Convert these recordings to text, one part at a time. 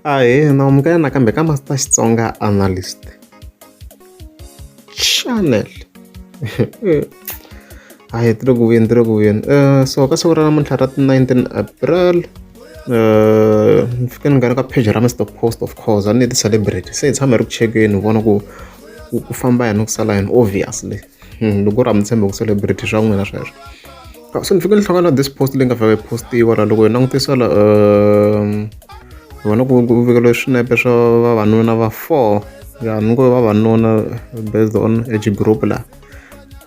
Ahee, naamukela nakambe ka Master Xitsonga Analyst Channel. Ahee, tirhi ku vuyeni. So ka siku ra namuntlha ra 19 April ni fike ni nghena ka page ra Mr Post of course a ni ti-celebrity se hi tshama hi ri ku chekeni vona ku famba yini ku sala yini obviously loko ri hambi ku celebrity swa n'wina sweswo. So ni fike ni hlangana na this post leyi nga vhela yi postiwa la loko hi langutisa la hi vona ku vekeliwe swinepe swa vavanuna va 4 ya ni ngo vavanuna based on age group la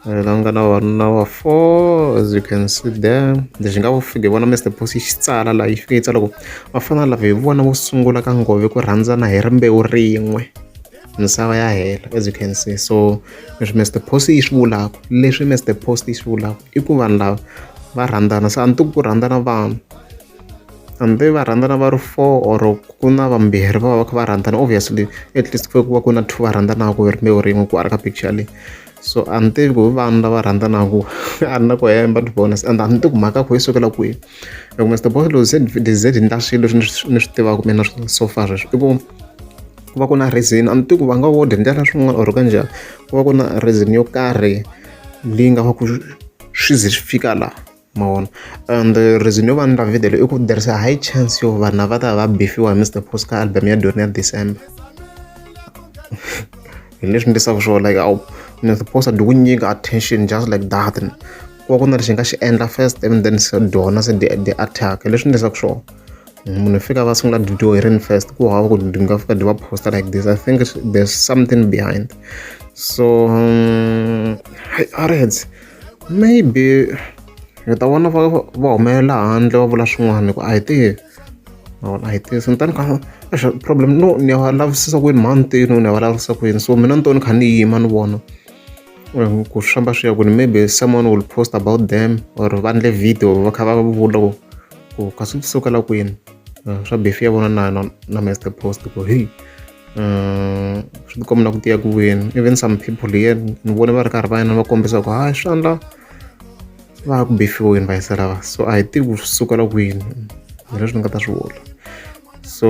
nga na vavanuna va 4 as you can see there. Lexi nga fike hi vona Mr Post yi xitsala la yi fike yi tsala ku vafana lava hi vona vo sungula ka ngove ku rhandzana hi rimbewu rin'we misava ya hela as you can see. So leswi Mr Post yi swi vulaka i ku vanhu lava va rhandzana se a ni tiku ku rhandzana vanhu hambi va rhandzana va ri 4 or ku na vambirhi va va kha va rhandzana obviously at least ku va ku na 2 va rhandzanaka hi rimbewu rin'we ku a ri ka picture leyi. So a ni tivi ku vanhu lava rhandzanaka a ri na ku hemba to be honest and a ni tivi ku mhaka ku yi sukela kwihi loko Mr Boss loko ze ni ndla swilo leswi ni swi tivaka mina so far sweswo i ku va ku na reason a ni tivi ku va nga wo dyondzela swin'wana or ka njhani ku va ku na reason yo karhi leyi nga va ku swi ze swi fika laha mavona and reason yo va ni la video i ku there is a high chance yo vanhu va ta va beefiwa hi Mr Post ka album ya Dyiri ya December. Hi leswi ndlisaka swona like Mr Post a di ku nyika attention just like that ku va ku na lexi nga xi endla first and then se dona se di attack hi leswi ndlisaka swona munhu fika va sungula video hi rini first ku hava ku di nga fika di va poster like this. I think there's something behind. So alright maybe hi ta vona va humelela handle va vula swin'wana ku a hi tivi so nitani ka problem no ni va lavisisa ku yini mhantini ni va lavisisa ku yini so mina ni to ni kha ni yima ni vona ku swi famba swi ya ku ni maybe someone will post about them or va ndle video va kha va vula ku ka swi sukela kwini swa beef ya vona na Mr Post ku hey swi tikomba ku tiya ku vuyeni. Even some people here ni vona va ri karhi va yena va kombisa ku hayi swi endla va ku beefiweni va yisa lava so a hi tivi swi sukela kwini hi leswi ni nga ta swi vula. So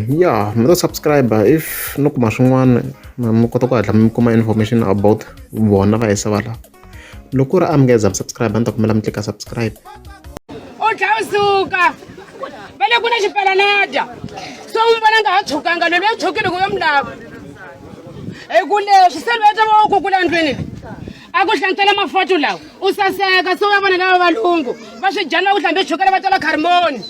yeah mi to subscribe if no kuma swin'wana mi kota ku hatla mi kuma information about vona va yisa va lava loko ku ri a mi nge za mi subscribe a ni ta kumela mi tlika subscribe. U tlhawusuka va le ku na xipalanada so mi vona nga ha tshukanga lelo ya tshukile ku yo mi lava hi ku leswi se lweta va ku kula ndlwini a ku hlantsela mafoto lawa u saseka so ya vona lava valungu va swi dyana ku hlambe tshukela va tala kharimoni.